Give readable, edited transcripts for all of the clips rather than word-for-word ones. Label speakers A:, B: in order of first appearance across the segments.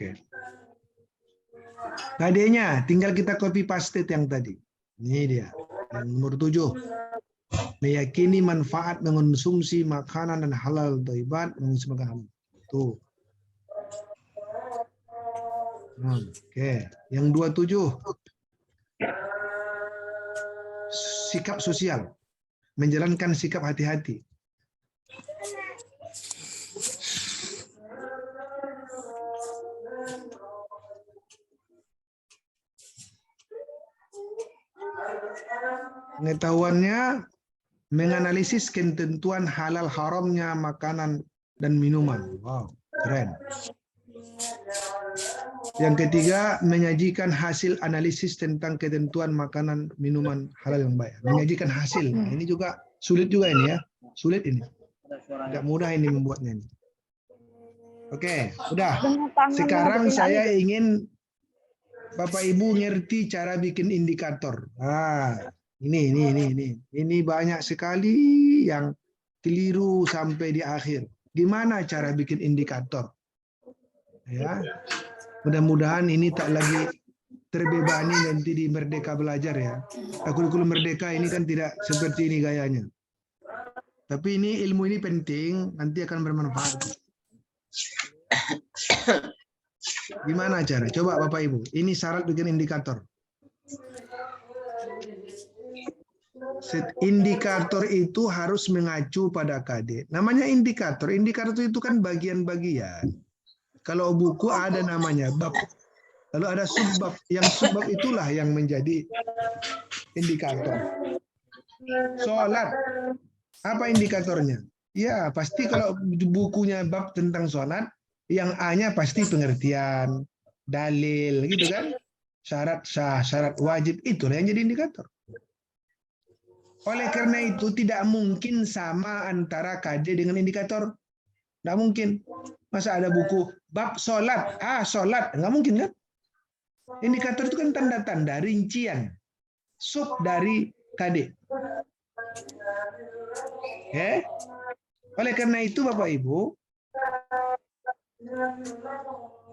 A: Oke. KD-nya tinggal kita copy paste yang tadi. Ini dia. Yang nomor 7. Meyakini manfaat mengonsumsi makanan dan halal thayyibat, mengonsumsi makanan. Tuh. Oke. Yang 27. Sikap sosial. Menjalankan sikap hati-hati. Pengetahuannya menganalisis ketentuan halal haramnya makanan dan minuman. Wow, keren. Yang ketiga, menyajikan hasil analisis tentang ketentuan makanan minuman halal yang baik. Menyajikan hasil. Nah, ini juga sulit juga ini ya. Sulit ini. Tidak mudah ini membuatnya ini. Oke, udah. Sekarang saya ingin Bapak Ibu ngerti cara bikin indikator. Ini banyak sekali yang keliru sampai di akhir. Gimana cara bikin indikator? Ya, mudah-mudahan ini tak lagi terbebani nanti di Merdeka Belajar ya. Kurikulum Merdeka ini kan tidak seperti ini gayanya. Tapi ini ilmu ini penting, nanti akan bermanfaat. Gimana cara? Coba Bapak Ibu. Ini syarat bikin indikator. Indikator itu harus mengacu pada KD. Namanya indikator. Indikator itu kan bagian-bagian. Kalau buku ada namanya bab. Lalu ada subbab. Yang subbab itulah yang menjadi indikator. Sholat. Apa indikatornya? Ya, pasti kalau bukunya bab tentang sholat, yang A-nya pasti pengertian, dalil, gitu kan? Syarat sah, syarat wajib, itulah yang jadi indikator. Oleh karena itu tidak mungkin sama antara KD dengan indikator. Tidak mungkin. Masa ada buku bab sholat, sholat, nggak mungkin kan? Indikator itu kan tanda-tanda, rincian, sub dari KD. Oleh karena itu Bapak Ibu,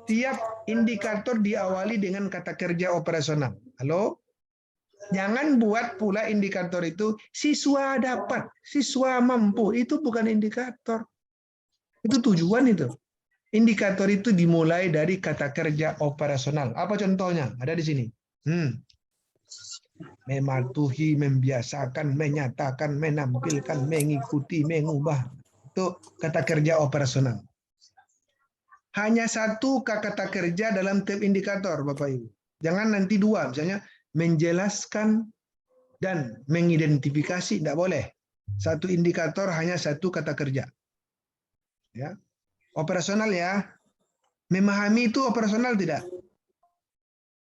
A: tiap indikator diawali dengan kata kerja operasional. Halo? Jangan buat pula indikator itu siswa dapat, siswa mampu. Itu bukan indikator. Itu tujuan itu. Indikator itu dimulai dari kata kerja operasional. Apa contohnya? Ada di sini. Mematuhi, membiasakan, menyatakan, menampilkan, mengikuti, mengubah. Itu kata kerja operasional. Hanya satu kata kerja dalam tiap indikator, Bapak Ibu. Jangan nanti dua, misalnya menjelaskan dan mengidentifikasi, tidak boleh. Satu indikator hanya satu kata kerja. Ya. Operasional ya. Memahami itu operasional tidak?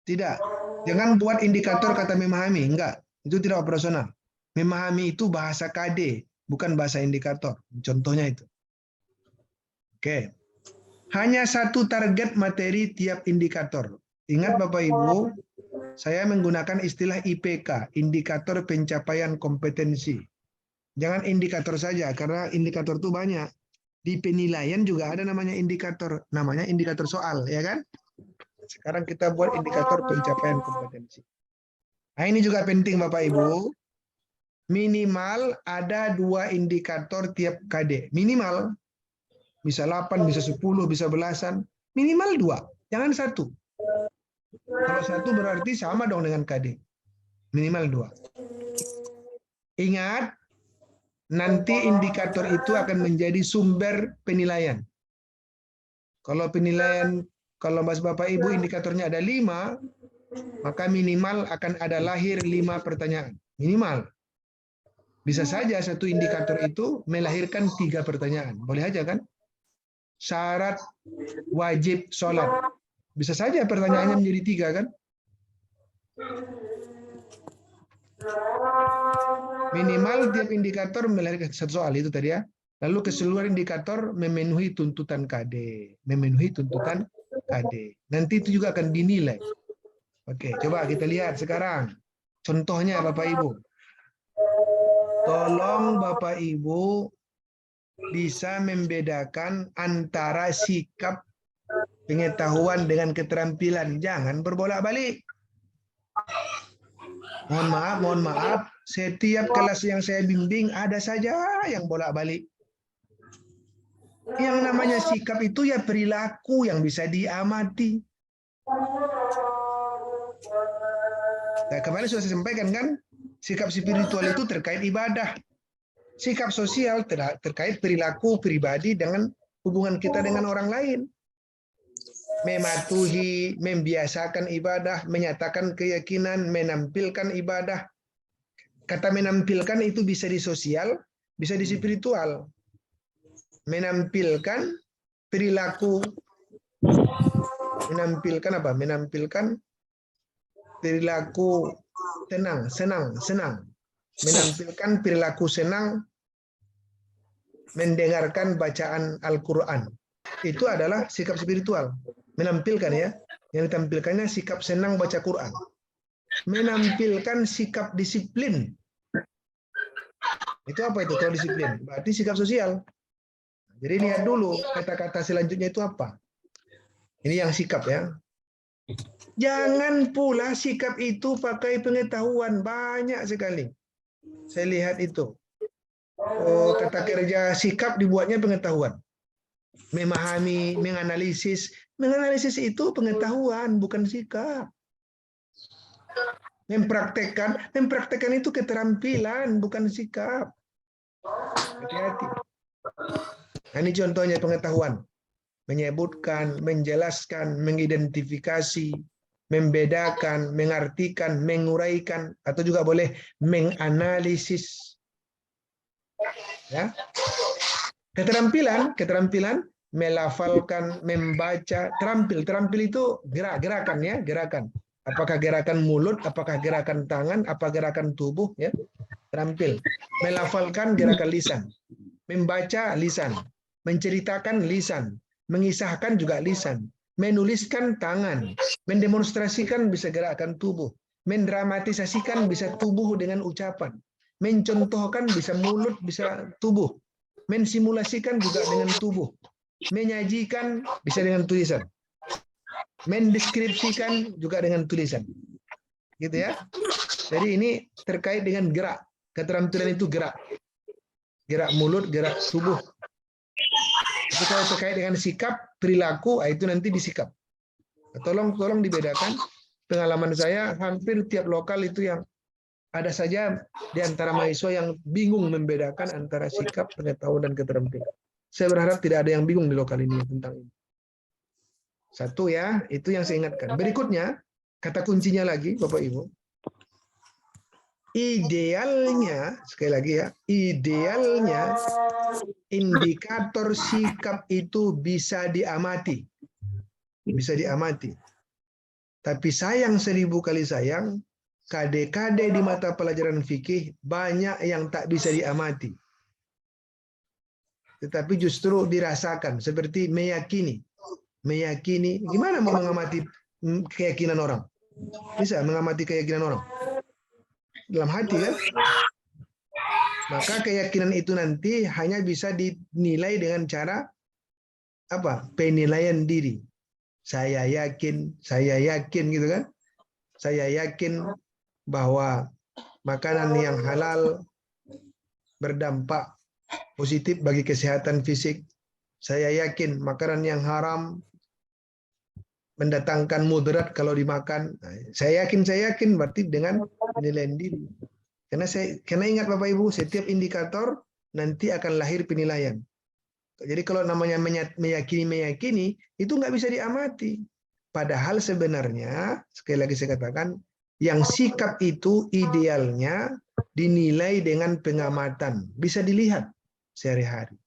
A: Tidak. Jangan buat indikator kata memahami, enggak. Itu tidak operasional. Memahami itu bahasa KD, bukan bahasa indikator. Contohnya itu. Oke. Hanya satu target materi tiap indikator. Ingat Bapak Ibu, saya menggunakan istilah IPK, indikator pencapaian kompetensi. Jangan indikator saja, karena indikator itu banyak. Di penilaian juga ada namanya indikator soal, ya kan? Sekarang kita buat indikator pencapaian kompetensi. Nah, ini juga penting Bapak Ibu. Minimal ada 2 indikator tiap KD. Minimal. Bisa 8, bisa 10, bisa belasan. Minimal 2. Jangan 1. Kalau 1 berarti sama dong dengan KD. Minimal 2. Ingat, nanti indikator itu akan menjadi sumber penilaian. Kalau penilaian, kalau Bapak Ibu indikatornya ada 5, maka minimal akan ada lahir 5 pertanyaan. Minimal. Bisa saja satu indikator itu melahirkan 3 pertanyaan. Boleh aja kan? Syarat wajib sholat. Bisa saja pertanyaannya menjadi 3 kan? Minimal tiap indikator melahirkan satu soal itu tadi ya. Lalu keseluruhan indikator memenuhi tuntutan KD. Memenuhi tuntutan KD. Nanti itu juga akan dinilai. Oke, coba kita lihat sekarang. Contohnya Bapak Ibu. Tolong Bapak Ibu bisa membedakan antara sikap pengetahuan dengan keterampilan. Jangan berbolak-balik. Mohon maaf, setiap kelas yang saya bimbing ada saja yang bolak-balik. Yang namanya sikap itu ya perilaku yang bisa diamati. Nah, kemarin sudah saya sampaikan kan, sikap spiritual itu terkait ibadah. Sikap sosial terkait perilaku pribadi dengan hubungan kita dengan orang lain. Mematuhi, membiasakan ibadah, menyatakan keyakinan, menampilkan ibadah. Kata menampilkan itu bisa di sosial, bisa di spiritual. Menampilkan perilaku, menampilkan apa? Menampilkan perilaku senang. Menampilkan perilaku senang, mendengarkan bacaan Al-Quran. Itu adalah sikap spiritual. Menampilkan ya, yang ditampilkannya sikap senang baca Quran. Menampilkan sikap disiplin. Itu apa itu kalau disiplin? Berarti sikap sosial. Jadi lihat dulu kata-kata selanjutnya itu apa. Ini yang sikap ya. Jangan pula sikap itu pakai pengetahuan, banyak sekali. Saya lihat itu. Kata kerja sikap dibuatnya pengetahuan. Memahami, menganalisis. Menganalisis itu pengetahuan, bukan sikap. Mempraktekkan itu keterampilan, bukan sikap. Hati-hati. Nah, ini contohnya pengetahuan. Menyebutkan, menjelaskan, mengidentifikasi, membedakan, mengartikan, menguraikan, atau juga boleh menganalisis. Ya. Keterampilan, melafalkan, membaca, terampil itu gerakan ya, gerakan. Apakah gerakan mulut, apakah gerakan tangan, apa gerakan tubuh ya, terampil. Melafalkan gerakan lisan, membaca lisan, menceritakan lisan, mengisahkan juga lisan, menuliskan tangan, mendemonstrasikan bisa gerakan tubuh, mendramatisasikan bisa tubuh dengan ucapan, mencontohkan bisa mulut, bisa tubuh, mensimulasikan juga dengan tubuh, menyajikan bisa dengan tulisan, mendeskripsikan juga dengan tulisan, gitu ya. Jadi ini terkait dengan gerak. Keterampilan itu gerak mulut, gerak tubuh. Tapi kalau terkait dengan sikap, perilaku, itu nanti disikap. Tolong dibedakan. Pengalaman saya hampir tiap lokal itu yang ada saja di antara mahasiswa yang bingung membedakan antara sikap, pengetahuan, dan keterampilan. Saya berharap tidak ada yang bingung di lokal ini tentang ini. Satu ya, itu yang saya ingatkan. Berikutnya, kata kuncinya lagi, Bapak Ibu. Idealnya, sekali lagi ya, idealnya indikator sikap itu bisa diamati. Bisa diamati. Tapi sayang 1000 kali sayang, KD-KD di mata pelajaran fikih banyak yang tak bisa diamati. Tetapi justru dirasakan, seperti meyakini. Meyakini, gimana mau mengamati keyakinan orang? Bisa mengamati keyakinan orang? Dalam hati kan? Maka keyakinan itu nanti hanya bisa dinilai dengan cara apa? Penilaian diri. Saya yakin gitu kan? Saya yakin bahwa makanan yang halal berdampak positif bagi kesehatan fisik. Saya yakin makanan yang haram mendatangkan mudarat kalau dimakan. Saya yakin berarti dengan penilaian diri. Karena ingat Bapak Ibu, setiap indikator nanti akan lahir penilaian. Jadi kalau namanya meyakini itu nggak bisa diamati. Padahal sebenarnya sekali lagi saya katakan, yang sikap itu idealnya dinilai dengan pengamatan, bisa dilihat sehari-hari.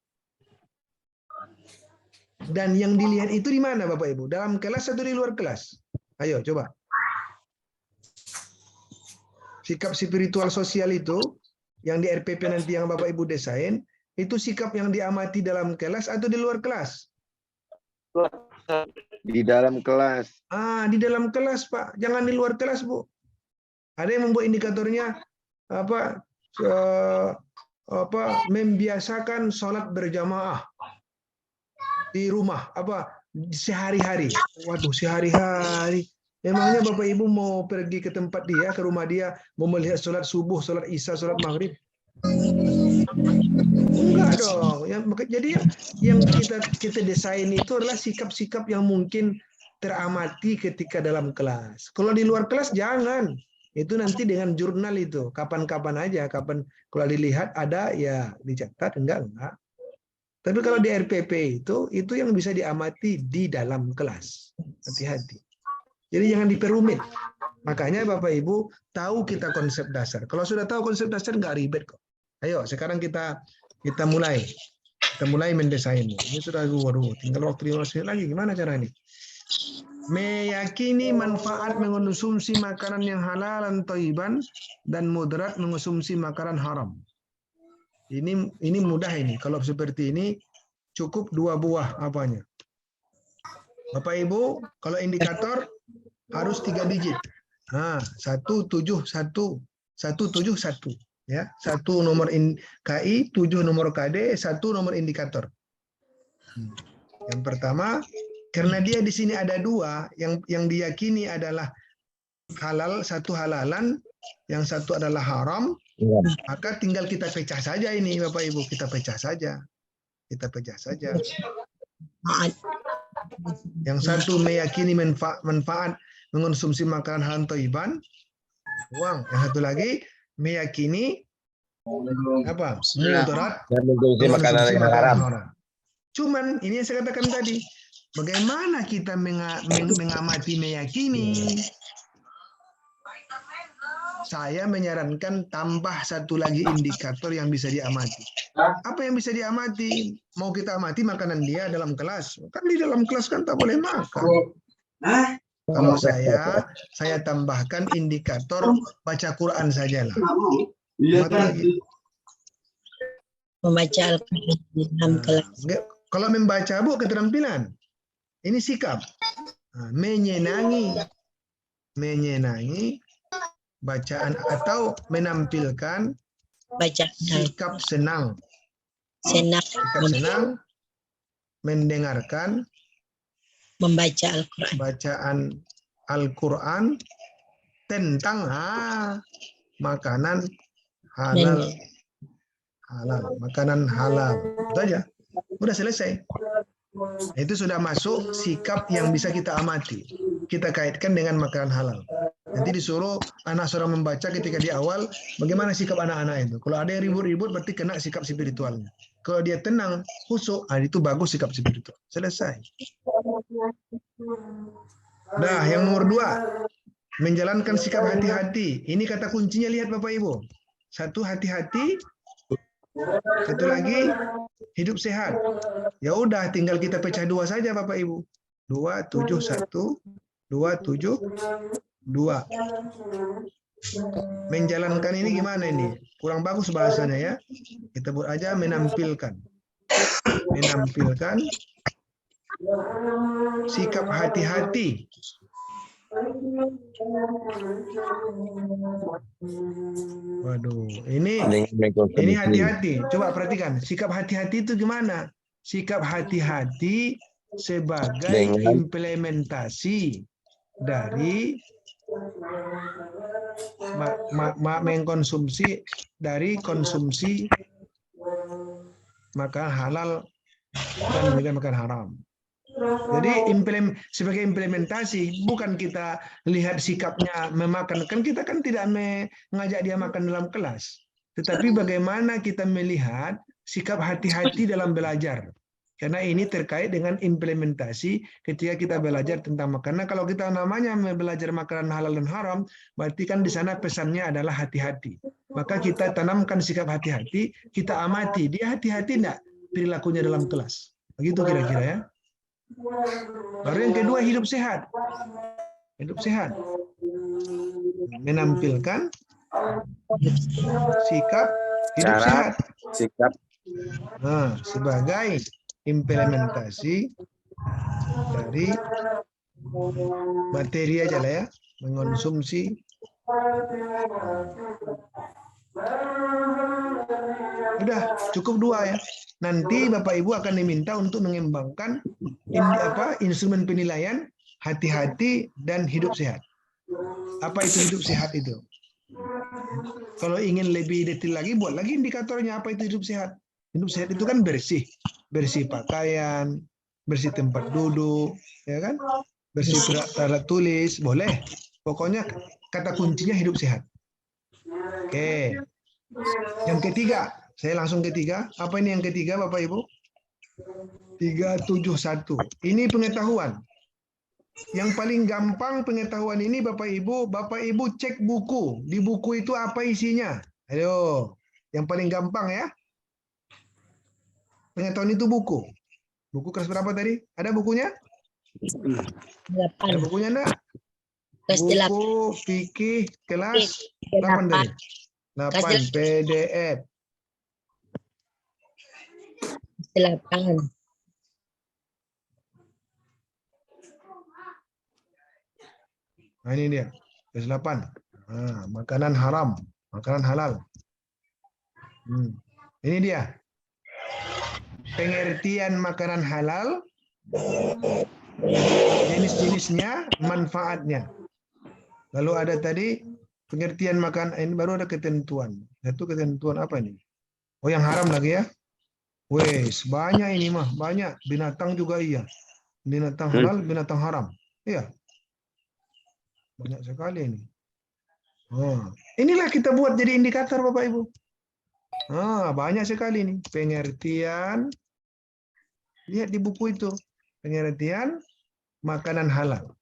A: Dan yang dilihat itu di mana Bapak Ibu? Dalam kelas atau di luar kelas? Ayo coba. Sikap spiritual sosial itu yang di RPP nanti yang Bapak Ibu desain, itu sikap yang diamati dalam kelas atau di luar kelas?
B: Di dalam kelas.
A: Di dalam kelas, Pak. Jangan di luar kelas, Bu. Ada yang membuat indikatornya membiasakan sholat berjamaah. di rumah apa sehari-hari. Waduh, sehari-hari. Memangnya Bapak Ibu mau pergi ke tempat dia, ke rumah dia, mau melihat sholat subuh, sholat isya, sholat maghrib? Enggak dong. Jadi yang kita desain itu adalah sikap-sikap yang mungkin teramati ketika dalam kelas. Kalau di luar kelas jangan. Itu nanti dengan jurnal itu, kapan-kapan aja, kapan kalau dilihat ada ya dicatat, enggak. Tapi kalau di RPP itu yang bisa diamati di dalam kelas. Hati-hati. Jadi jangan diperumit. Makanya Bapak Ibu tahu kita konsep dasar. Kalau sudah tahu konsep dasar nggak ribet kok. Ayo sekarang kita mulai. Kita mulai mendesain. Ini sudah waduh, tinggal waktu 15 menit lagi. Gimana cara ini? Meyakini manfaat mengonsumsi makanan yang halal dan thayyiban dan mudarat mengonsumsi makanan haram. Ini mudah ini. Kalau seperti ini cukup 2 buah apanya. Bapak Ibu, kalau indikator harus 3 digit. Nah, 171 171 ya. 1 nomor KI, 7 nomor KD, 1 nomor indikator. Yang pertama, karena dia di sini ada 2, yang diyakini adalah halal, 1 halalan, yang 1 adalah haram, maka tinggal kita pecah saja ini Bapak Ibu, kita pecah saja. Kita pecah saja. Yang 1 meyakini manfaat mengonsumsi makanan halal thayyiban, uang. Yang 1 lagi meyakini apa? Mudarat
B: mengonsumsi makanan yang haram.
A: Cuman ini yang saya katakan tadi, bagaimana kita mengamati meyakini? Saya menyarankan tambah 1 lagi indikator yang bisa diamati. Apa yang bisa diamati? Mau kita amati makanan dia dalam kelas. Kan di dalam kelas kan tak boleh makan. Kalau saya tambahkan indikator baca Quran sajalah. Apa lagi?
C: Membaca Al-Quran di dalam kelas.
A: Kalau membaca Bu keterampilan. Ini sikap. Menyenangi bacaan atau menampilkan sikap senang. Sikap senang mendengarkan
C: membaca Al-Quran.
A: Bacaan Al-Quran tentang makanan halal. Makanan halal. Itu aja. Udah selesai. Itu sudah masuk sikap yang bisa kita amati. Kita kaitkan dengan makanan halal. Nanti disuruh anak seorang membaca ketika di awal, bagaimana sikap anak-anak itu. Kalau ada yang ribut-ribut, berarti kena sikap spiritualnya. Kalau dia tenang, khusyuk, itu bagus sikap spiritual. Selesai. Nah, yang nomor 2, menjalankan sikap hati-hati. Ini kata kuncinya, lihat Bapak Ibu. 1, hati-hati. 1 lagi, hidup sehat. Ya udah, tinggal kita pecah 2 saja Bapak Ibu. 2, 7, 1, 2, 7, 2. Menjalankan ini gimana ini? Kurang bagus bahasanya ya. Kita buat aja menampilkan. Menampilkan sikap hati-hati. Waduh, ini hati-hati. Coba perhatikan, sikap hati-hati itu gimana? Sikap hati-hati sebagai implementasi dari mengkonsumsi dari konsumsi makanan halal dan juga makanan haram. Jadi sebagai implementasi, bukan kita lihat sikapnya memakan. Kan kita kan tidak mengajak dia makan dalam kelas. Tetapi bagaimana kita melihat sikap hati-hati dalam belajar. Karena ini terkait dengan implementasi ketika kita belajar tentang makanan. Kalau kita namanya belajar makanan halal dan haram, berarti kan di sana pesannya adalah hati-hati. Maka kita tanamkan sikap hati-hati, kita amati. Dia hati-hati enggak perilakunya dalam kelas. Begitu kira-kira ya. Baru yang kedua, hidup sehat. Hidup sehat. Menampilkan sikap hidup sehat. Sebagai implementasi dari materi aja lah ya, mengonsumsi Udah, cukup 2 ya. Nanti Bapak Ibu akan diminta untuk mengembangkan instrumen penilaian hati-hati dan hidup sehat. Apa itu hidup sehat itu? Kalau ingin lebih detail lagi, buat lagi indikatornya apa itu hidup sehat. Hidup sehat itu kan bersih, bersih pakaian, bersih tempat duduk, ya kan? Bersih alat tulis, boleh. Pokoknya kata kuncinya hidup sehat. Oke. Yang ketiga, saya langsung ketiga. Apa ini yang ketiga, Bapak Ibu? 371. Ini pengetahuan. Yang paling gampang pengetahuan ini Bapak Ibu cek buku. Di buku itu apa isinya? Ayo, yang paling gampang ya. Pengetahuan itu buku. Buku kelas berapa tadi? Ada bukunya?
C: 8.
A: Ada bukunya enggak?
C: Kelas
A: Buku fikih kelas 8 tadi. 8 PDF.
C: 8.
A: Nah, ini dia. Kelas 8. Nah, makanan haram, makanan halal. Ini dia. Pengertian makanan halal, jenis-jenisnya, manfaatnya. Lalu ada tadi pengertian makan, ini baru ada ketentuan. Satu ketentuan apa ini? Oh, yang haram lagi ya. Wes, banyak ini mah, banyak. Binatang juga iya. Binatang halal, binatang haram. Iya. Banyak sekali ini. Oh, inilah kita buat jadi indikator Bapak Ibu. Banyak sekali nih pengertian. Lihat di buku itu. Pengertian makanan halal.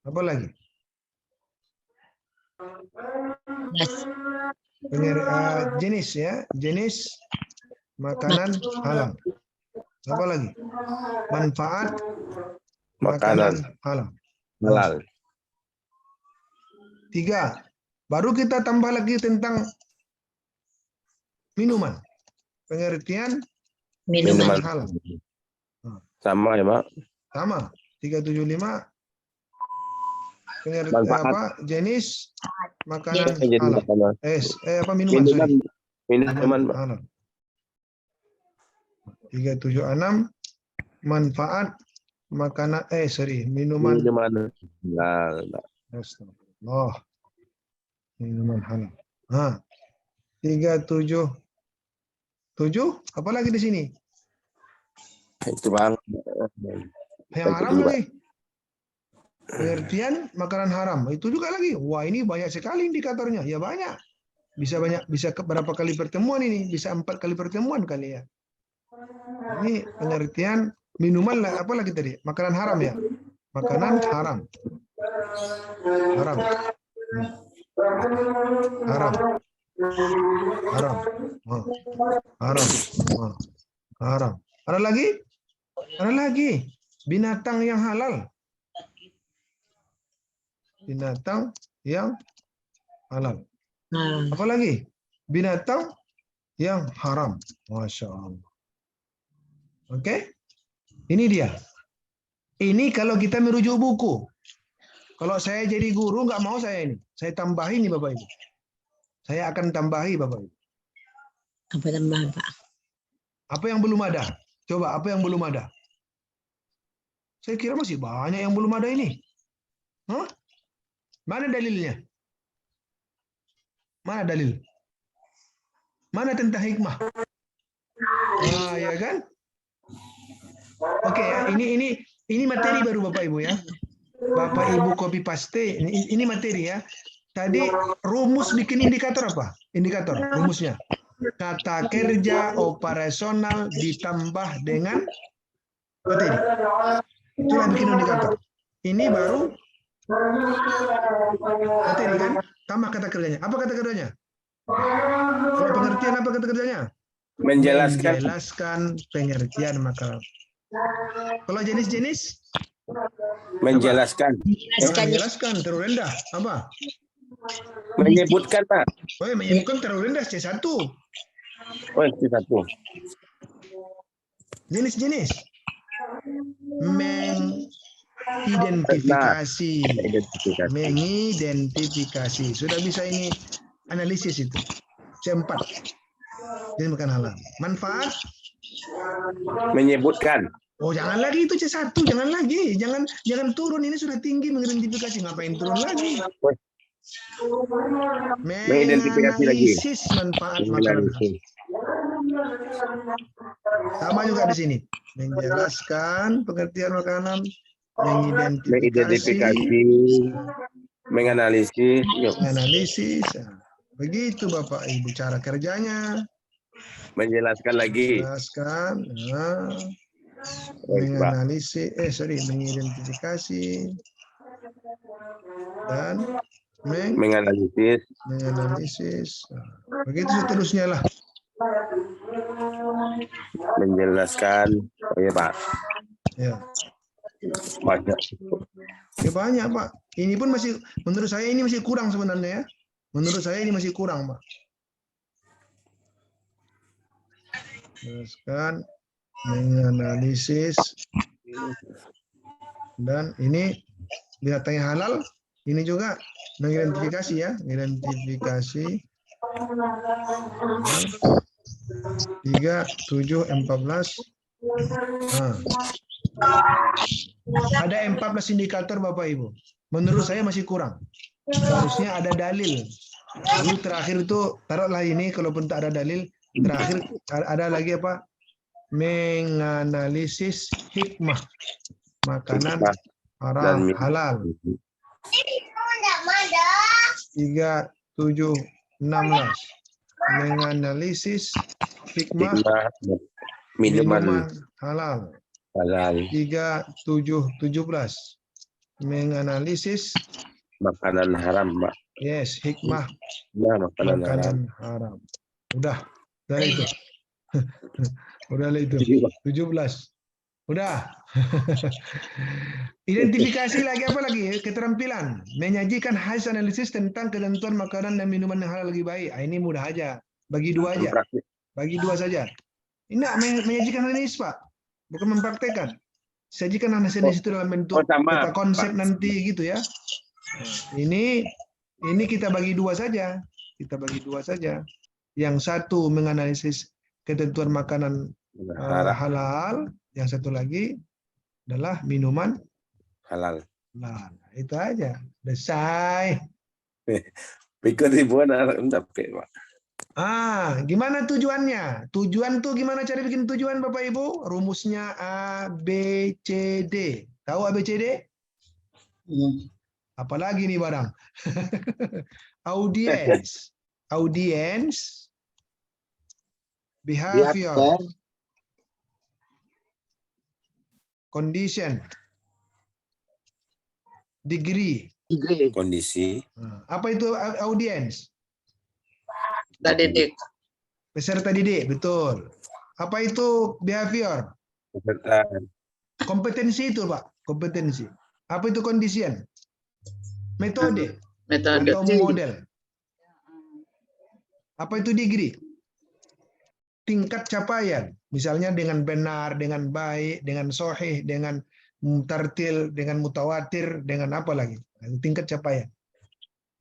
A: Apa lagi? Jenis ya, jenis makanan halal. Apa lagi? Manfaat makanan halal. 3. Baru kita tambah lagi tentang minuman. Pengertian minuman halal.
B: Sama ya, Pak?
A: Sama. 375. Pengertian apa? Jenis makanan halal. Minuman. Minuman halal. 376. Manfaat makanan minuman
B: halal.
A: Astagfirullah. Minuman halal. 377. Apa lagi di sini?
B: Itu Bang.
A: Yang haram lagi. Pengertian makanan haram. Itu juga lagi. Wah, ini banyak sekali indikatornya. Ya banyak. Bisa berapa kali pertemuan ini? Bisa 4 kali pertemuan kali ya. Ini pengertian minuman lah. Apa lagi tadi? Makanan haram ya. Makanan haram. Haram. Haram. Haram. Haram. Haram. Ada lagi? Ada lagi. Binatang yang halal. Binatang yang halal. Apa lagi? Binatang yang haram. Masya Allah. Oke? Ini dia. Ini kalau kita merujuk buku. Kalau saya jadi guru, nggak mau saya ini. Saya tambahin nih Bapak Ibu. Saya akan tambahi Bapak Ibu.
C: Apa tambahan Pak?
A: Apa yang belum ada? Coba, apa yang belum ada? Saya kira masih banyak yang belum ada ini. Mana dalilnya? Mana dalil? Mana tentang hikmah? Ya kan? Oke ya, ini materi baru Bapak Ibu ya. Bapak Ibu copy paste. Ini materi ya. Tadi rumus bikin indikator apa? Indikator rumusnya. Kata kerja operasional ditambah dengan materi. Itulah bikin indikator. Ini baru materi kan? Tambah kata kerjanya. Apa kata kerjanya? Kalau pengertian apa kata kerjanya? Menjelaskan pengertian makanan. Kalau jenis-jenis?
B: Menjelaskan.
A: Menjelaskan terlalu rendah. Apa?
B: Menyebutkan, Pak.
A: Oh, menyebutkan terlalu rendah C1.
B: Oh, C1.
A: Jenis-jenis. Identifikasi.
B: Identifikasi.
A: Mengidentifikasi. Sudah bisa ini analisis itu. C4. Jadi bukan halal. Manfaat.
B: Menyebutkan.
A: Oh, jangan lagi itu C1, jangan lagi. Jangan turun, ini sudah tinggi mengidentifikasi, ngapain turun lagi?
B: Mengidentifikasi lagi.
A: Menganalisis manfaat makanan.
B: Menganalisis.
A: Sama juga di sini. Menjelaskan pengertian makanan,
B: Mengidentifikasi, menganalisis. Yuk.
A: menganalisis. Nah, begitu Bapak Ibu cara kerjanya.
B: Menjelaskan lagi.
A: Jelaskan. Nah,
B: Baik, Pak.
A: mengidentifikasi dan
B: Menganalisis.
A: menganalisis. Nah, begitu seterusnya lah.
B: Menjelaskan. Oh ya, Pak.
A: Ya.
B: Banyak.
A: Ya banyak Pak. Ini pun masih, menurut saya ini masih kurang sebenarnya ya. Menurut saya ini masih kurang Pak. Jelaskan, menganalisis, dan ini binatang yang halal. Ini juga mengidentifikasi ya, identifikasi. 3, 7, 14. Nah. Ada 14 indikator Bapak Ibu. Menurut saya masih kurang. Seharusnya ada dalil. Lalu terakhir itu taruhlah ini, kalaupun tak ada dalil, terakhir ada lagi apa? Menganalisis hikmah makanan haram halal. 3, 7, 16. Menganalisis hikmah minuman halal. 3, 7, 17. Menganalisis
B: makanan haram, Pak.
A: Yes, hikmah
B: Ya, makanan haram.
A: haram. Udah itu. Udah itu. 17. Udah. Identifikasi lagi apa lagi? Keterampilan. Menyajikan hasil analisis tentang ketentuan makanan dan minuman yang halal lebih baik. Ini mudah aja. Bagi 2 aja. Bagi 2 saja. Ini menyajikan analisis, Pak. Bukan mempraktekkan. Sajikan analisis itu dalam bentuk peta konsep Pak. Nanti gitu ya. Ini kita bagi 2 saja. Kita bagi 2 saja. Yang satu menganalisis ketentuan makanan halal, yang satu lagi adalah minuman
B: halal.
A: Nah, itu aja. Selesai.
B: Pikir ribuan anak Pak.
A: Gimana tujuannya? Tujuan tuh gimana cara bikin tujuan Bapak Ibu? Rumusnya A, B, C, D. Tahu A, B, C, D? Apalagi nih barang? Audience. Audience. Behavior. Condition. Degree.
B: Kondisi.
A: Apa itu audience? Peserta didik, betul. Apa itu behavior? Kompetensi itu, Pak. Kompetensi. Apa itu condition? Metode. Atau model. Apa itu degree? Tingkat capaian. Misalnya dengan benar, dengan baik, dengan sahih, dengan tartil, dengan mutawatir, dengan apa lagi? Tingkat capaian.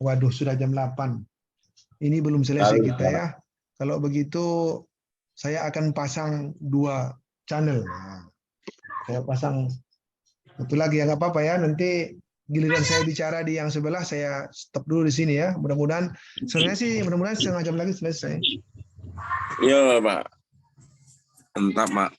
A: Waduh, sudah jam 8. Ini belum selesai kita ya. Kalau begitu, saya akan pasang 2 channel. Saya pasang satu lagi ya, nggak apa-apa ya. Nanti giliran saya bicara di yang sebelah, saya stop dulu di sini ya. Mudah-mudahan, sebenarnya sih mudah-mudahan setengah jam lagi selesai.
B: Iya, Pak. Entah, Pak.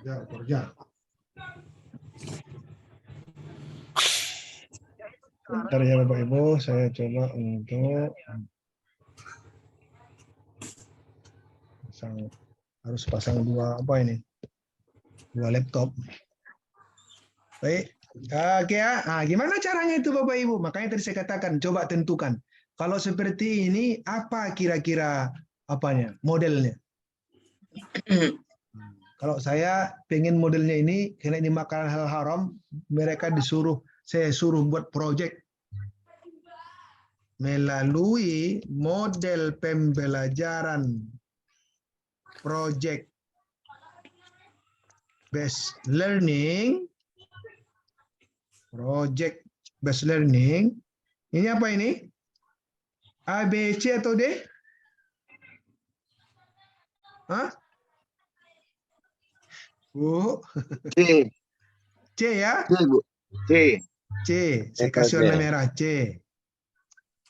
A: Kerja. Bentar ya Bapak Ibu, saya coba untuk harus pasang 2 apa ini? 2 laptop. Baik. Oke ya. Gimana caranya itu Bapak Ibu? Makanya tadi saya katakan coba tentukan. Kalau seperti ini apa kira-kira apanya? Modelnya. Kalau saya pengen modelnya ini, karena ini makanan halal haram, saya suruh buat project. melalui model pembelajaran project based learning, ini apa ini? A, B, C atau D? Hah? Bu,
D: C,
A: C ya?
D: C, Bu. C.
A: C. Saya kasih warna merah C.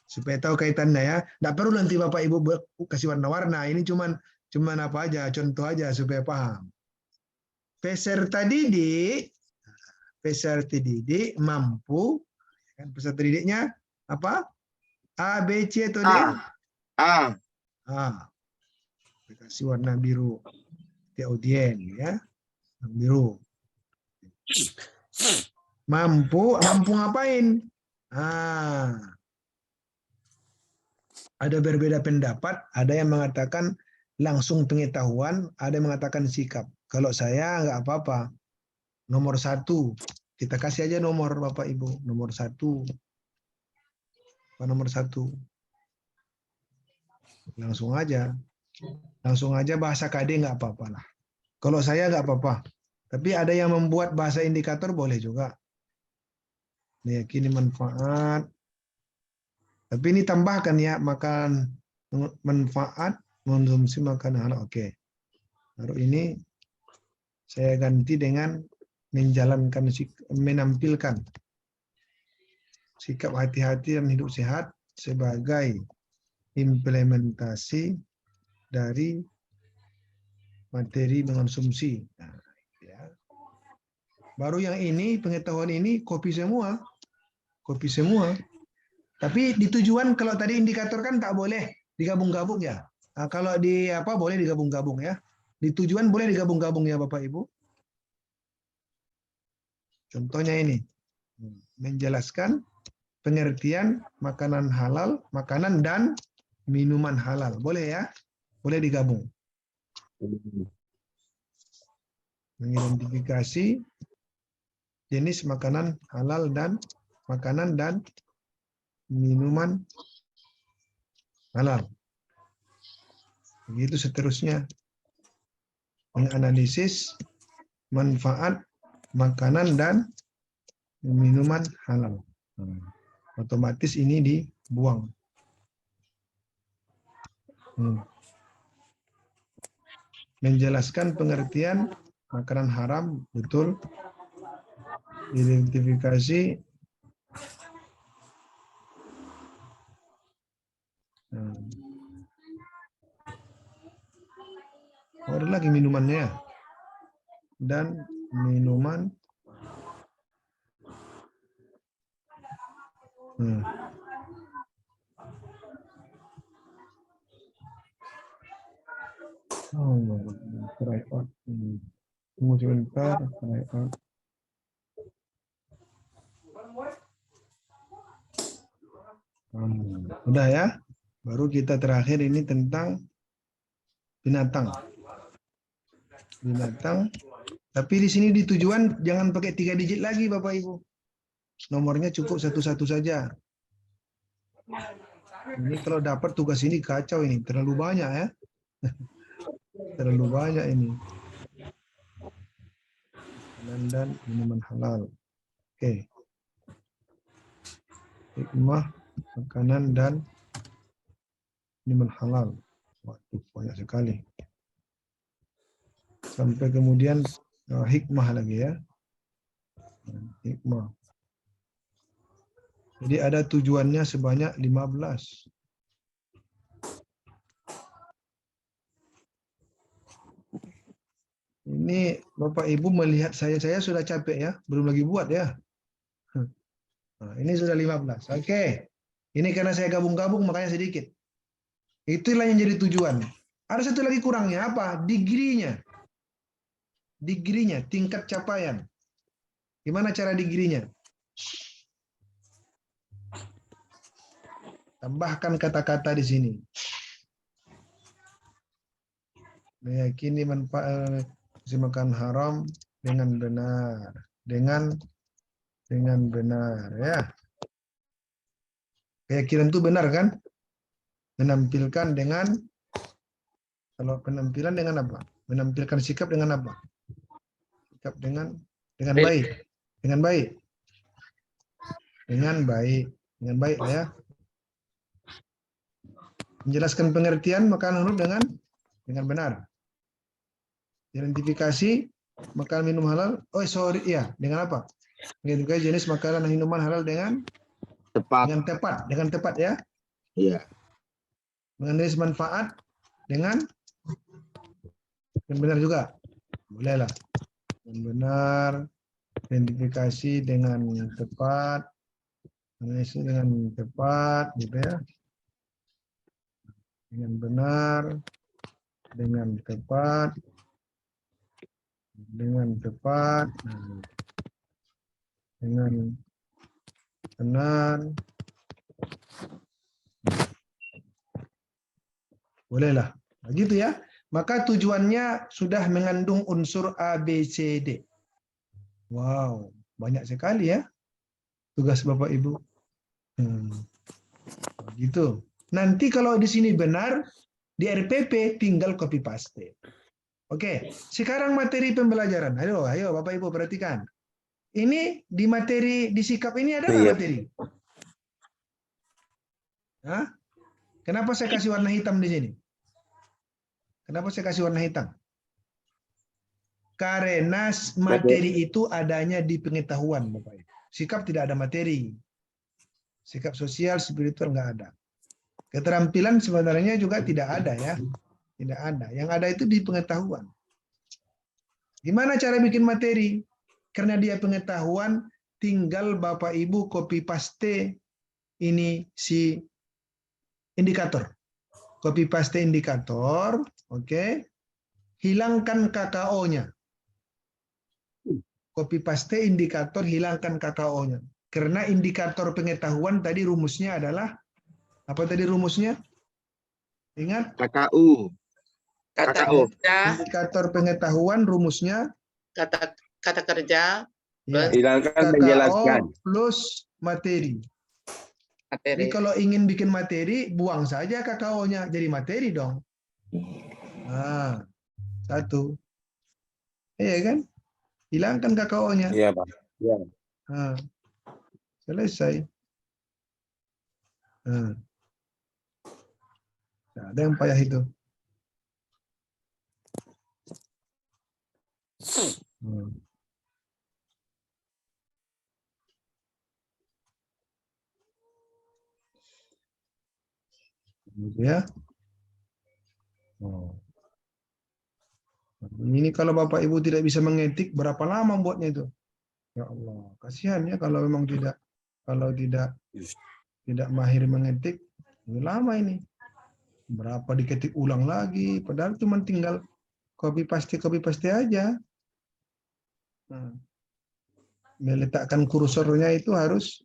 A: Supaya tahu kaitannya ya. Nggak perlu nanti Bapak Ibu kasih warna-warna. Ini cuman apa aja, contoh aja supaya paham. Peserta didik mampu, kan peserta didiknya apa? A, B, C atau D?
D: A.
A: A. Kasih warna biru di audien ya, biru. Mampu ngapain? Ada berbeda pendapat, ada yang mengatakan langsung pengetahuan, ada yang mengatakan sikap. Kalau saya nggak apa-apa. Nomor 1, kita kasih aja nomor Bapak Ibu. Nomor 1. Apa nomor 1? Langsung aja bahasa KD nggak apa-apa lah. Kalau saya nggak apa-apa. Tapi ada yang membuat bahasa indikator boleh juga. Meyakini manfaat. Tapi ini tambahkan ya, makan manfaat mengonsumsi makanan halal. Oke. Baru ini saya ganti dengan menampilkan sikap hati-hati dan hidup sehat sebagai implementasi dari materi mengonsumsi. Nah, ya. Baru yang ini, pengetahuan ini copy semua. Tapi di tujuan, kalau tadi indikator kan tak boleh digabung-gabung ya. Nah, kalau di apa boleh digabung-gabung ya. Di tujuan boleh digabung-gabung ya Bapak Ibu. Contohnya ini. Menjelaskan pengertian makanan halal, makanan dan minuman halal. Boleh ya? Boleh digabung. Mengidentifikasi jenis makanan halal dan makanan dan minuman halal. Begitu seterusnya. Menganalisis manfaat makanan dan minuman halal. Otomatis ini dibuang. Menjelaskan pengertian makanan haram, betul. Identifikasi. Ada lagi minumannya. Dan minuman. Try out. Tunggu sebentar. Try out. Udah ya. Baru kita terakhir ini tentang binatang. Tapi di sini di tujuan jangan pakai 3 digit lagi Bapak Ibu. Nomornya cukup 1 saja. Ini kalau dapat tugas ini kacau ini, terlalu banyak ya. Terlalu banyak ini. Makanan dan minuman halal. Oke. Hikmah makanan dan minuman halal. Waduh, banyak sekali. Sampai kemudian hikmah lagi ya. Hikmah. Jadi ada tujuannya sebanyak 15. Ini Bapak Ibu melihat saya sudah capek ya, belum lagi buat ya. Nah, ini sudah 15. Oke. Ini karena saya gabung-gabung makanya sedikit. Itulah yang jadi tujuan. Ada satu lagi kurangnya apa? Degree-nya. Degree-nya, tingkat capaian. Gimana cara degree-nya? Tambahkan kata-kata di sini. Meyakini manfaat makan haram dengan benar. Dengan benar ya. Keyakinan itu benar kan? Menampilkan dengan, kalau penampilan dengan apa? Menampilkan sikap dengan apa? Sikap dengan baik. Dengan baik. Dengan baik. Dengan baik lah ya. Menjelaskan pengertian makanan huruf dengan benar. Identifikasi makanan minum halal. Oh sorry ya, dengan apa? Identifikasi jenis makanan dan minuman halal dengan
D: Tepat.
A: dengan tepat ya.
D: Iya.
A: Mengenai manfaat dengan benar juga. Bolehlah. Dengan benar, identifikasi dengan tepat, mengenai dengan tepat gitu ya. Dengan benar, dengan tepat, dengan tepat, dengan benar. Bolehlah. Begitu ya. Maka tujuannya sudah mengandung unsur A, B, C, D. Wow, banyak sekali ya tugas Bapak Ibu. Gitu. Nanti kalau di sini benar, di RPP tinggal copy paste. Oke, sekarang materi pembelajaran. Ayo Bapak Ibu perhatikan. Ini di materi di sikap ini ada nggak
B: Iya.
A: materi? Hah? Kenapa saya kasih warna hitam di sini? Kenapa saya kasih warna hitam? Karena materi itu adanya di pengetahuan, Bapak Ibu. Sikap tidak ada materi. Sikap sosial, spiritual nggak ada. Keterampilan sebenarnya juga tidak ada ya. Tidak ada. Yang ada itu di pengetahuan. Gimana cara bikin materi? Karena dia pengetahuan, tinggal Bapak Ibu copy paste ini si indikator. Copy paste indikator, oke. Hilangkan KKO-nya. Copy paste indikator, hilangkan KKO-nya. Karena indikator pengetahuan tadi rumusnya adalah apa tadi rumusnya? Ingat?
D: KKU.
E: Kata
D: KKO.
E: kerja,
A: Indikator pengetahuan rumusnya
E: kata kerja,
A: ya,
B: Hilangkan
A: KKO
B: menjelaskan.
A: plus materi. Jadi
E: materi.
A: kalau ingin bikin materi, buang saja KKO-nya. Jadi materi dong. Nah, satu. Iya kan? Hilangkan KKO-nya.
B: Iya, Pak. Iya.
A: Nah, selesai. Nah, nggak ada yang payah itu. Gitu ya. Ini kalau Bapak Ibu tidak bisa mengetik, berapa lama buatnya itu? Ya Allah, kasihan ya kalau memang tidak mahir mengetik, lama ini. Berapa diketik ulang lagi, padahal cuma tinggal copy paste aja. Nah, meletakkan kursornya itu harus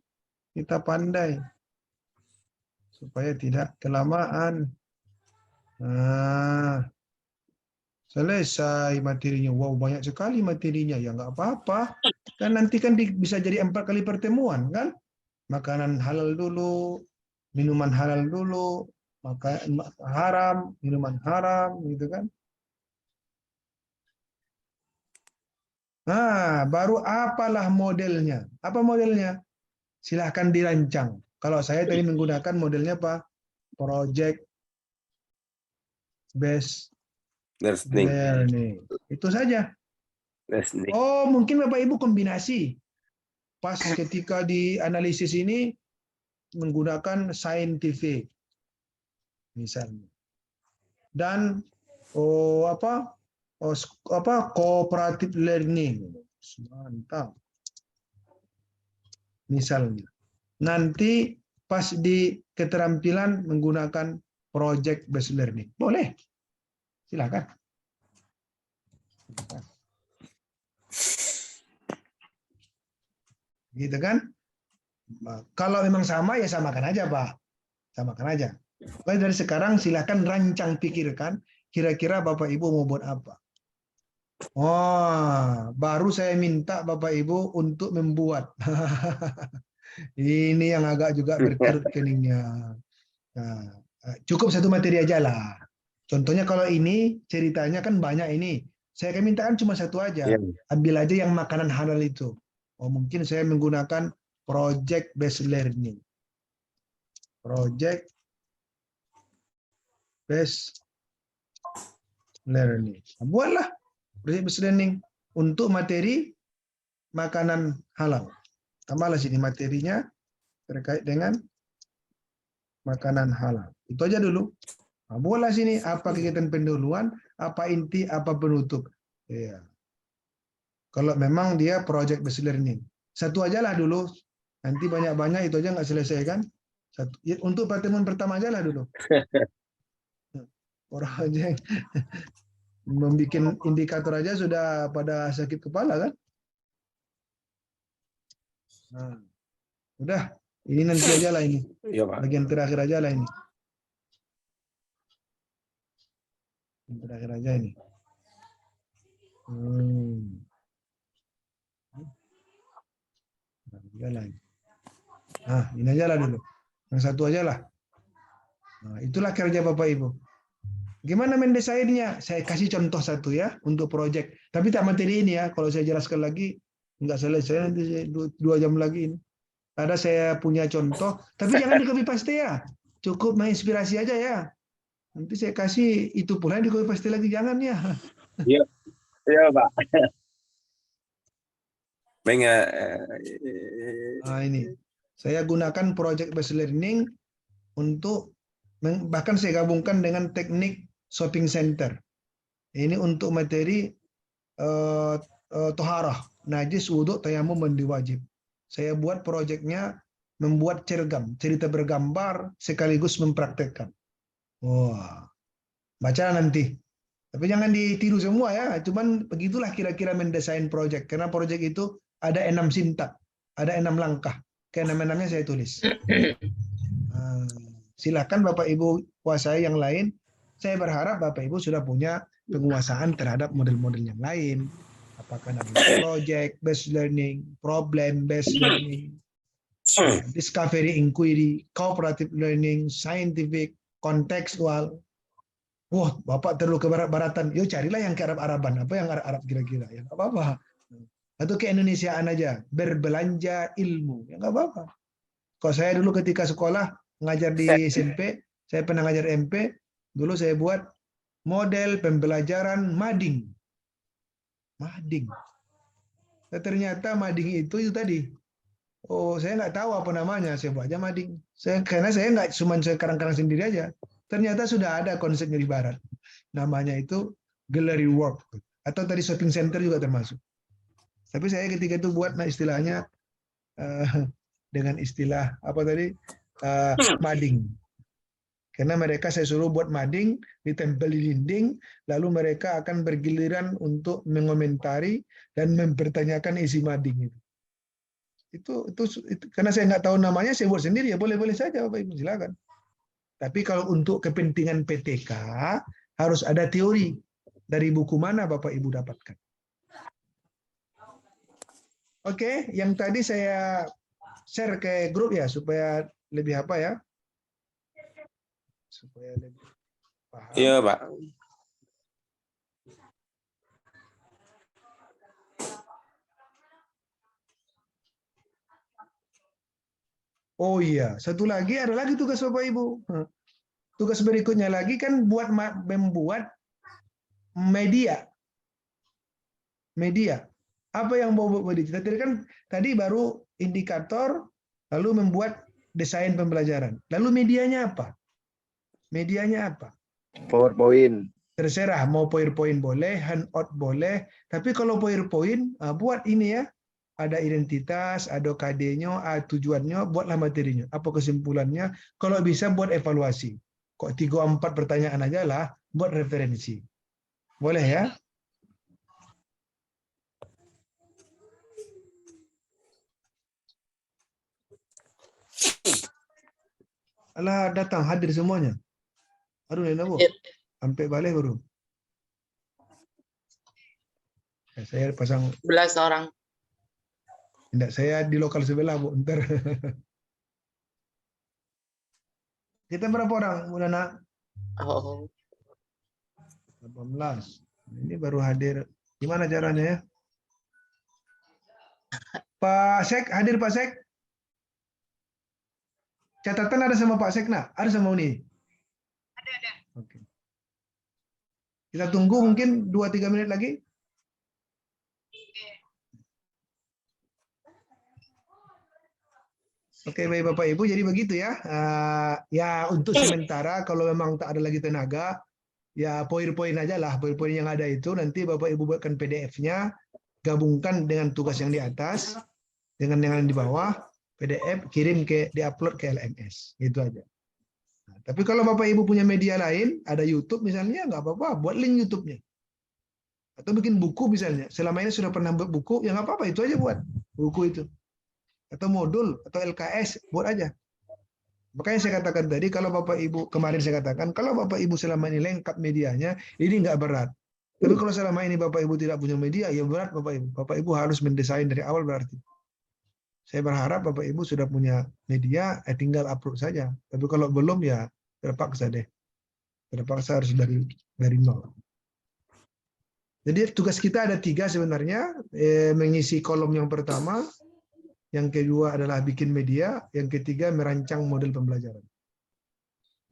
A: kita pandai supaya tidak kelamaan. Nah, selesai materinya. Wow, banyak sekali materinya. Ya nggak apa-apa. Kan nanti kan bisa jadi 4 kali pertemuan kan? Makanan halal dulu, minuman halal dulu, makan haram, minuman haram, gitu kan? Nah, baru apalah modelnya? Apa modelnya? Silahkan dirancang. Kalau saya tadi menggunakan modelnya apa? Project based learning. Itu saja. Oh, mungkin Bapak Ibu kombinasi. Pas ketika di analisis ini menggunakan scientific misalnya. Dan cooperative learning. Mantap. Misalnya. Nanti pas di keterampilan menggunakan project based learning. Boleh. Silakan. Gitu kan? Kalau memang sama ya samakan aja, Pak. Samakan aja. Baik, dari sekarang silakan rancang pikirkan kira-kira Bapak Ibu mau buat apa. Oh, baru saya minta Bapak Ibu untuk membuat. Ini yang agak juga berkerut keningnya. Nah, cukup satu materi aja lah. Contohnya kalau ini ceritanya kan banyak ini. Saya akan mintakan cuma satu aja.
B: Iya.
A: Ambil aja yang makanan halal itu. Oh, mungkin saya menggunakan project based learning. Project based learning. Nah, buatlah project based learning untuk materi makanan halal. Tambahlah sini materinya terkait dengan makanan halal. Itu aja dulu. Nah, buatlah sini apa kegiatan pendahuluan, apa inti, apa penutup. Ya. Kalau memang dia project based learning. Satu aja lah dulu. Nanti banyak-banyak itu aja nggak selesai kan. Satu. Ya, untuk pertemuan pertama aja lah dulu. Orang aja yang membuat indikator aja sudah pada sakit kepala kan. Nah, udah. Ini nanti aja lah ini.
B: Iya, Pak.
A: Bagian terakhir aja lah ini. Yang terakhir aja ini. Nah, ini aja lah dulu. Yang satu aja lah. Nah, itulah kerja Bapak Ibu. Gimana mendesainnya? Saya kasih contoh satu ya untuk proyek. Tapi tak materi ini ya. Kalau saya jelaskan lagi nggak selesai nanti 2 jam lagi ini. Ada saya punya contoh, tapi jangan di copy paste ya. Cukup menginspirasi aja ya. Nanti saya kasih itu pula di copy paste lagi jangan ya.
B: Iya, iya, Pak.
A: Nah, ini saya gunakan project based learning untuk bahkan saya gabungkan dengan teknik shopping center. Ini untuk materi toharah, najis, wudhu, tayamum, mandi wajib. Saya buat proyeknya membuat cergam, cerita bergambar sekaligus mempraktekkan. Wah, baca nanti. Tapi jangan ditiru semua ya. Cuman begitulah kira-kira mendesain proyek. Karena proyek itu ada 6 sintak, ada 6 langkah. Ke-6-6-nya saya tulis. Silakan Bapak Ibu kuasai yang lain. Saya berharap Bapak Ibu sudah punya penguasaan terhadap model-model yang lain. Apakah namanya project based learning, problem based learning, discovery inquiry, cooperative learning, scientific, contextual. Wah, Bapak terlalu ke barat-baratan. Yo carilah yang ke Arab-Araban. Apa yang Arab kira-kira? Ya nggak apa-apa. Atau ke Indonesiaan aja. Berbelanja ilmu. Ya nggak apa-apa. Kalau saya dulu ketika sekolah ngajar di SMP, saya pernah ngajar MP, dulu saya buat model pembelajaran mading. Mading. Nah, ternyata mading itu tadi. Oh, saya nggak tahu apa namanya, saya buat aja mading. Karena saya nggak cuma saya karang-karang sendiri aja. Ternyata sudah ada konsepnya di barat. Namanya itu gallery work. Atau tadi shopping center juga termasuk. Tapi saya ketika itu buat istilahnya dengan istilah apa tadi mading. Karena mereka saya suruh buat mading, ditempel di dinding, lalu mereka akan bergiliran untuk mengomentari dan mempertanyakan isi mading itu. Itu karena saya nggak tahu namanya, saya buat sendiri ya boleh-boleh saja Bapak Ibu silakan. Tapi kalau untuk kepentingan PTK harus ada teori. Dari buku mana Bapak Ibu dapatkan? Oke, yang tadi saya share ke grup ya supaya lebih apa ya? Supaya lebih paham.
B: Iya, Pak.
A: Oh iya, satu lagi ada lagi tugas Bapak Ibu. Tugas berikutnya lagi kan membuat media. Media. Apa yang mau buat media? Tadi baru indikator, lalu membuat desain pembelajaran. Lalu medianya apa? Medianya apa?
D: PowerPoint.
A: Terserah, mau PowerPoint boleh, handout boleh. Tapi kalau PowerPoint, buat ini ya. Ada identitas, ada KD-nya, tujuannya, buatlah materinya. Apa kesimpulannya? Kalau bisa buat evaluasi. Kok 3-4 pertanyaan aja lah, buat referensi. Boleh ya? Alah, datang, hadir semuanya. Aduh, Nena, Bu. Sampai balik baru. Saya pasang
E: 11 orang.
A: Tidak, saya di lokal sebelah, Bu. Ntar. Kita berapa orang, Bu Nana?
E: Oh,
A: 18. Ini baru hadir. Gimana caranya ya? Pak Sek, hadir Pak Sek? Catatan ada sama Pak Sekna? Ada sama Uni? Ada. Oke. Kita tunggu mungkin 2-3 menit lagi. Oke, baik Bapak Ibu, jadi begitu ya. Ya untuk sementara kalau memang tak ada lagi tenaga, ya poin-poin aja lah, poin-poin yang ada itu nanti Bapak Ibu buatkan PDF-nya, gabungkan dengan tugas yang di atas, dengan yang di bawah, PDF, kirim diupload ke LMS, gitu aja. Nah, tapi kalau Bapak Ibu punya media lain, ada YouTube misalnya, nggak apa-apa, buat link YouTube-nya. Atau bikin buku misalnya, selama ini sudah pernah buat buku, ya nggak apa-apa, itu aja buat buku itu. Atau modul, atau LKS, buat aja. Makanya saya katakan tadi, kalau Bapak Ibu, kemarin saya katakan, kalau Bapak Ibu selama ini lengkap medianya, ini nggak berat. Tapi kalau selama ini Bapak Ibu tidak punya media, ya berat Bapak Ibu. Bapak Ibu harus mendesain dari awal berarti. Saya berharap Bapak Ibu sudah punya media, tinggal upload saja. Tapi kalau belum, ya terpaksa deh. Terpaksa harus dari nol. Jadi tugas kita ada 3 sebenarnya, mengisi kolom yang pertama, yang kedua adalah bikin media, yang ketiga merancang model pembelajaran.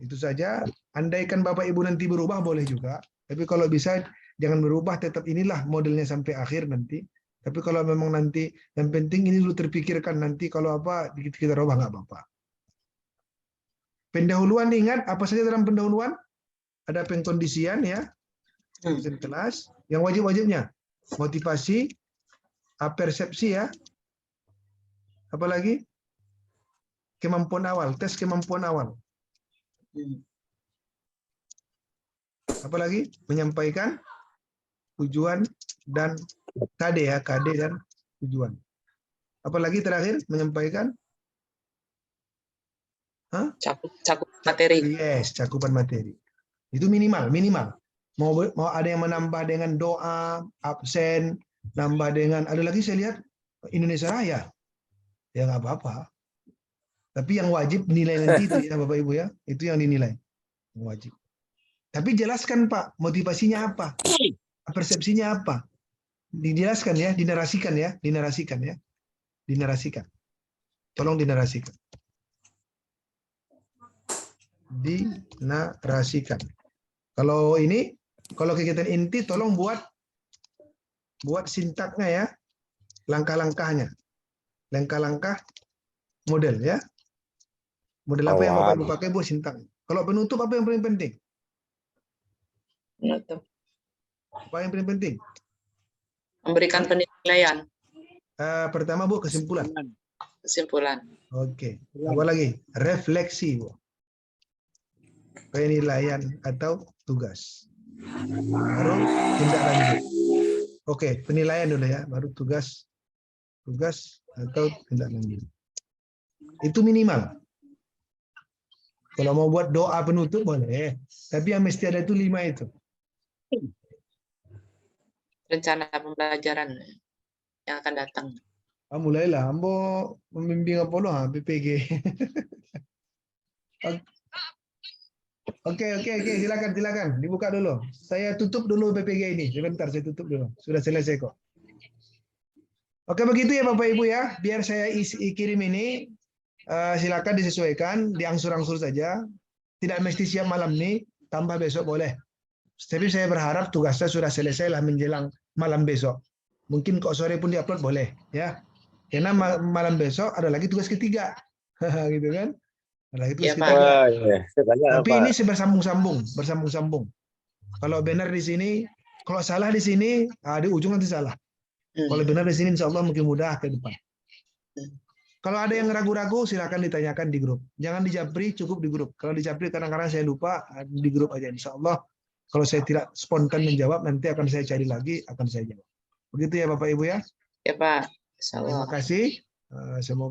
A: Itu saja. Andaikan Bapak Ibu nanti berubah boleh juga, tapi kalau bisa jangan berubah, tetap inilah modelnya sampai akhir nanti. Tapi kalau memang nanti yang penting ini dulu terpikirkan, nanti kalau apa kita rubah nggak apa-apa. Pendahuluan, ingat apa saja dalam pendahuluan? Ada pengkondisian ya, dosen kelas, yang wajib-wajibnya motivasi, persepsi ya. Apalagi kemampuan awal, tes kemampuan awal. Apalagi menyampaikan tujuan dan KD ya, KD dan tujuan. Apalagi terakhir menyampaikan
E: cakup materi.
A: Yes, cakupan materi. Itu minimal. Mau ada yang menambah dengan doa, absen, nambah dengan ada lagi saya lihat Indonesia Raya. Ya nggak apa-apa. Tapi yang wajib nilai nanti itu ya Bapak Ibu ya, itu yang dinilai. Yang wajib. Tapi jelaskan Pak, motivasinya apa? Persepsinya apa? Dijelaskan ya, dinarasikan ya. Dinarasikan. Tolong dinarasikan. Dinarasikan. Kalau kegiatan inti tolong buat sintaknya ya. Langkah-langkahnya. Langkah-langkah model ya. Model apa yang Bapak Ibu pakai buat sintaknya. Kalau penutup apa yang paling penting? Apa yang paling penting?
E: Memberikan penilaian.
A: Pertama Bu, kesimpulan. Oke. Apa lagi? Refleksi Bu. Penilaian atau tugas. Baru tindak lanjut. Oke, penilaian dulu ya, baru tugas atau tindak lanjut. Itu minimal. Kalau mau buat doa penutup boleh, tapi yang mesti ada itu 5 itu.
E: Rencana pembelajaran yang akan datang.
A: Mulailah, ambo membimbing apa loh, PPG. Oke, silakan, dibuka dulu. Saya tutup dulu PPG ini. Sebentar, saya tutup dulu. Sudah selesai kok. Oke, begitu ya Bapak Ibu ya. Biar saya kirim ini, silakan disesuaikan, diangsur-angsur saja. Tidak mesti siap malam ini, tambah besok boleh. Tapi saya berharap tugasnya sudah selesai lah menjelang malam besok. Mungkin kok sore pun diupload boleh, ya. Karena malam besok ada lagi tugas ketiga, gitu kan? Ada lagi tugas ketiga. Tapi ini bersambung-sambung. Kalau benar di sini, kalau salah di sini, di ujung nanti salah. Kalau benar di sini, insya Allah mungkin mudah ke depan. Kalau ada yang ragu-ragu, silakan ditanyakan di grup. Jangan di Japri, cukup di grup. Kalau di Japri kadang-kadang saya lupa, di grup aja. Insya Allah, kalau saya tidak spontan menjawab, nanti akan saya cari lagi, akan saya jawab. Begitu ya Bapak Ibu ya.
E: Ya Pak. Insya Allah.
A: Terima kasih. Semoga